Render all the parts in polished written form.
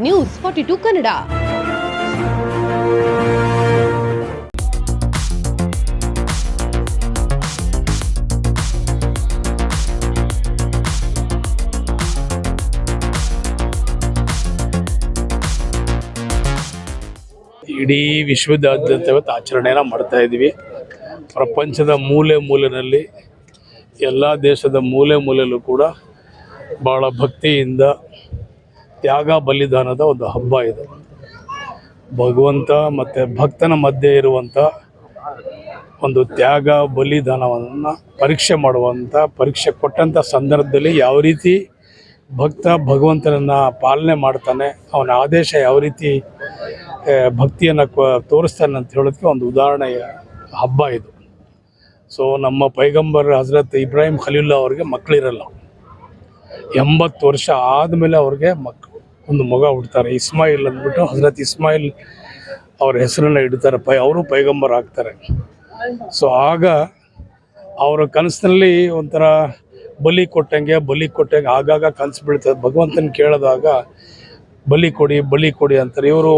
News 42 Kannada. ಇಡೀ ವಿಶ್ವದಾದ್ಯಂತ ಇವತ್ತು ಆಚರಣೆಯನ್ನು ಮಾಡ್ತಾ ಇದ್ದೀವಿ. ಪ್ರಪಂಚದ ಮೂಲೆ ಮೂಲೆಯಲ್ಲಿ, ಎಲ್ಲ ದೇಶದ ಮೂಲೆ ಮೂಲೆಯಲ್ಲೂ ಕೂಡ ಭಾಳ ಭಕ್ತಿಯಿಂದ ತ್ಯಾಗ ಬಲಿದಾನದ ಒಂದು ಹಬ್ಬ ಇದು. ಭಗವಂತ ಮತ್ತು ಭಕ್ತನ ಮಧ್ಯೆ ಇರುವಂಥ ಒಂದು ತ್ಯಾಗ ಬಲಿದಾನವನ್ನು ಪರೀಕ್ಷೆ ಮಾಡುವಂಥ, ಪರೀಕ್ಷೆ ಕೊಟ್ಟಂಥ ಸಂದರ್ಭದಲ್ಲಿ ಯಾವ ರೀತಿ ಭಕ್ತ ಭಗವಂತನನ್ನು ಪಾಲನೆ ಮಾಡ್ತಾನೆ, ಅವನ ಆದೇಶ ಯಾವ ರೀತಿ ಭಕ್ತಿಯನ್ನು ತೋರಿಸ್ತಾನೆ ಅಂತ ಹೇಳೋದಕ್ಕೆ ಒಂದು ಉದಾಹರಣೆಯ ಹಬ್ಬ ಇದು. ಸೊ ನಮ್ಮ ಪೈಗಂಬರ್ ಹಜರತ್ ಇಬ್ರಾಹಿಂ ಖಲೀಲುಲ್ಲಾ ಅವ್ರಿಗೆ ಮಕ್ಕಳಿರಲ್ಲ. 80 ವರ್ಷ ಆದಮೇಲೆ ಅವ್ರಿಗೆ ಒಂದು ಮಗ ಹುಡ್ತಾರೆ, ಇಸ್ಮಾಯಿಲ್ ಅಂದ್ಬಿಟ್ಟು. ಹಜರತ್ ಇಸ್ಮಾಯಿಲ್ ಅವ್ರ ಹೆಸರನ್ನು ಇಡ್ತಾರೆ, ಅವರು ಪೈಗಂಬರ್ ಆಗ್ತಾರೆ. ಸೊ ಆಗ ಅವರ ಕನಸಿನಲ್ಲಿ ಒಂಥರ ಬಲಿ ಕೊಟ್ಟಂಗೆ ಆಗಾಗ ಕನಸು ಬೀಳ್ತದೆ. ಭಗವಂತನ ಕೇಳಿದಾಗ ಬಲಿ ಕೊಡಿ ಅಂತಾರೆ. ಇವರು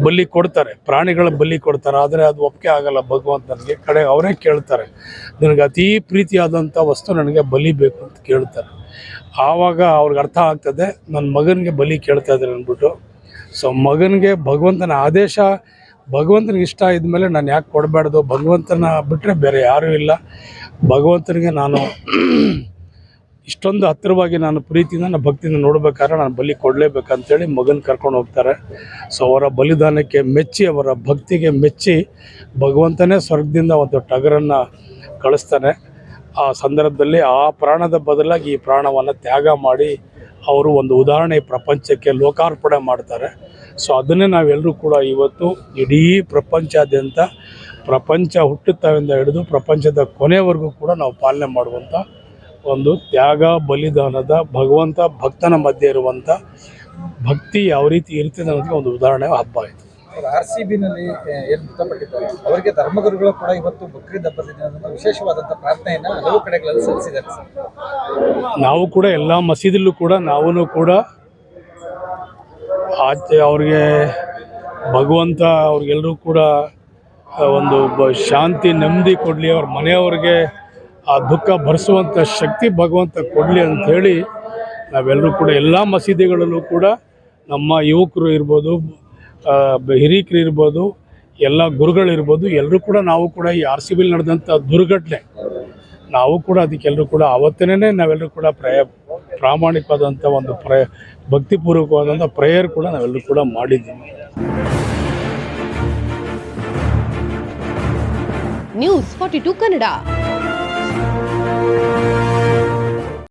ಬಲಿ ಕೊಡ್ತಾರೆ, ಪ್ರಾಣಿಗಳ ಬಲಿ ಕೊಡ್ತಾರೆ. ಆದರೆ ಅದು ಒಪ್ಪಿಗೆ ಆಗಲ್ಲ ಭಗವಂತನಿಗೆ. ಕಡೆ ಅವರೇ ಕೇಳ್ತಾರೆ, ನನಗೆ ಅತೀ ಪ್ರೀತಿಯಾದಂಥ ವಸ್ತು ನನಗೆ ಬಲಿ ಬೇಕು ಅಂತ ಕೇಳ್ತಾರೆ. ಆವಾಗ ಅವ್ರಿಗೆ ಅರ್ಥ ಆಗ್ತದೆ, ನನ್ನ ಮಗನಿಗೆ ಬಲಿ ಕೇಳ್ತಾ ಇದ್ದಾರೆ ಅಂದ್ಬಿಟ್ಟು. ಸೊ ಮಗನಿಗೆ ಭಗವಂತನ ಆದೇಶ, ಭಗವಂತನಿಗೆ ಇಷ್ಟ ಇದ್ಮೇಲೆ ನಾನು ಯಾಕೆ ಕೊಡಬಾರ್ದು, ಭಗವಂತನ ಬಿಟ್ಟರೆ ಬೇರೆ ಯಾರೂ ಇಲ್ಲ, ಭಗವಂತನಿಗೆ ನಾನು ಇಷ್ಟೊಂದು ಹತ್ತಿರವಾಗಿ ನಾನು ಪ್ರೀತಿಯಿಂದ ನನ್ನ ಭಕ್ತಿಯಿಂದ ನೋಡ್ಬೇಕಾದ್ರೆ ನಾನು ಬಲಿ ಕೊಡಲೇಬೇಕಂತೇಳಿ ಮಗನ ಕರ್ಕೊಂಡು ಹೋಗ್ತಾರೆ. ಸೊ ಅವರ ಬಲಿದಾನಕ್ಕೆ ಮೆಚ್ಚಿ, ಅವರ ಭಕ್ತಿಗೆ ಮೆಚ್ಚಿ ಭಗವಂತನೇ ಸ್ವರ್ಗದಿಂದ ಒಂದು ಟಗರನ್ನು ಕಳಿಸ್ತಾನೆ. ಆ ಸಂದರ್ಭದಲ್ಲಿ ಆ ಪ್ರಾಣದ ಬದಲಾಗಿ ಈ ಪ್ರಾಣವನ್ನು ತ್ಯಾಗ ಮಾಡಿ ಅವರು ಒಂದು ಉದಾಹರಣೆ ಪ್ರಪಂಚಕ್ಕೆ ಲೋಕಾರ್ಪಣೆ ಮಾಡ್ತಾರೆ. ಸೊ ಅದನ್ನೇ ನಾವೆಲ್ಲರೂ ಕೂಡ ಇವತ್ತು ಇಡೀ ಪ್ರಪಂಚಾದ್ಯಂತ, ಪ್ರಪಂಚ ಹುಟ್ಟುತ್ತಾವಿಂದ ಹಿಡಿದು ಪ್ರಪಂಚದ ಕೊನೆಯವರೆಗೂ ಕೂಡ ನಾವು ಪಾಲನೆ ಮಾಡುವಂಥ ಒಂದು ತ್ಯಾಗ ಬಲಿದಾನದ, ಭಗವಂತ ಭಕ್ತನ ಮಧ್ಯೆ ಇರುವಂಥ ಭಕ್ತಿ ಯಾವ ರೀತಿ ಇರ್ತದೆ ಅನ್ನೋದಕ್ಕೆ ಒಂದು ಉದಾಹರಣೆ ಹಬ್ಬ ಆಯಿತು. RCBನಲ್ಲಿ ಏನು ಮೃತಪಟ್ಟಿದ್ದಾರೆ ಅವರಿಗೆ ಧರ್ಮಗುರುಗಳು ಕೂಡ ಇವತ್ತು ಬಕ್ರೀದ್ ಹಬ್ಬದ ದಿನದಂದು ವಿಶೇಷವಾದಂಥ ಪ್ರಾರ್ಥನೆಯನ್ನು ಹಲವು ಕಡೆಗಳಲ್ಲಿ ಸಲ್ಲಿಸಿದ್ದಾರೆ ಸರ್. ನಾವು ಕೂಡ ಎಲ್ಲ ಮಸೀದಿಲ್ಲೂ ಕೂಡ ನಾವು ಕೂಡ ಅವ್ರಿಗೆ ಭಗವಂತ ಅವ್ರಿಗೆಲ್ಲರೂ ಕೂಡ ಒಂದು ಶಾಂತಿ ನೆಮ್ಮದಿ ಕೊಡಲಿ, ಅವ್ರ ಮನೆಯವ್ರಿಗೆ ಆ ದುಃಖ ಭರಿಸುವಂಥ ಶಕ್ತಿ ಭಗವಂತ ಕೊಡಲಿ ಅಂಥೇಳಿ ನಾವೆಲ್ಲರೂ ಕೂಡ ಎಲ್ಲ ಮಸೀದಿಗಳಲ್ಲೂ ಕೂಡ ನಮ್ಮ ಯುವಕರು ಇರ್ಬೋದು, ಹಿರೀಕರು ಇರ್ಬೋದು, ಎಲ್ಲ ಗುರುಗಳಿರ್ಬೋದು, ಎಲ್ಲರೂ ಕೂಡ ನಾವು ಕೂಡ ಈ RCBಲಿ ನಡೆದಂಥ ದುರ್ಘಟನೆ ನಾವು ಕೂಡ ಅದಕ್ಕೆಲ್ಲರೂ ಕೂಡ ಆವತ್ತನೇ ನಾವೆಲ್ಲರೂ ಕೂಡ ಪ್ರಾಮಾಣಿಕವಾದಂಥ ಒಂದು ಭಕ್ತಿಪೂರ್ವಕವಾದಂಥ ಪ್ರೇಯರ್ ಕೂಡ ನಾವೆಲ್ಲರೂ ಕೂಡ ಮಾಡಿದ್ದೀವಿ. ನ್ಯೂಸ್ 42 ಕನ್ನಡ.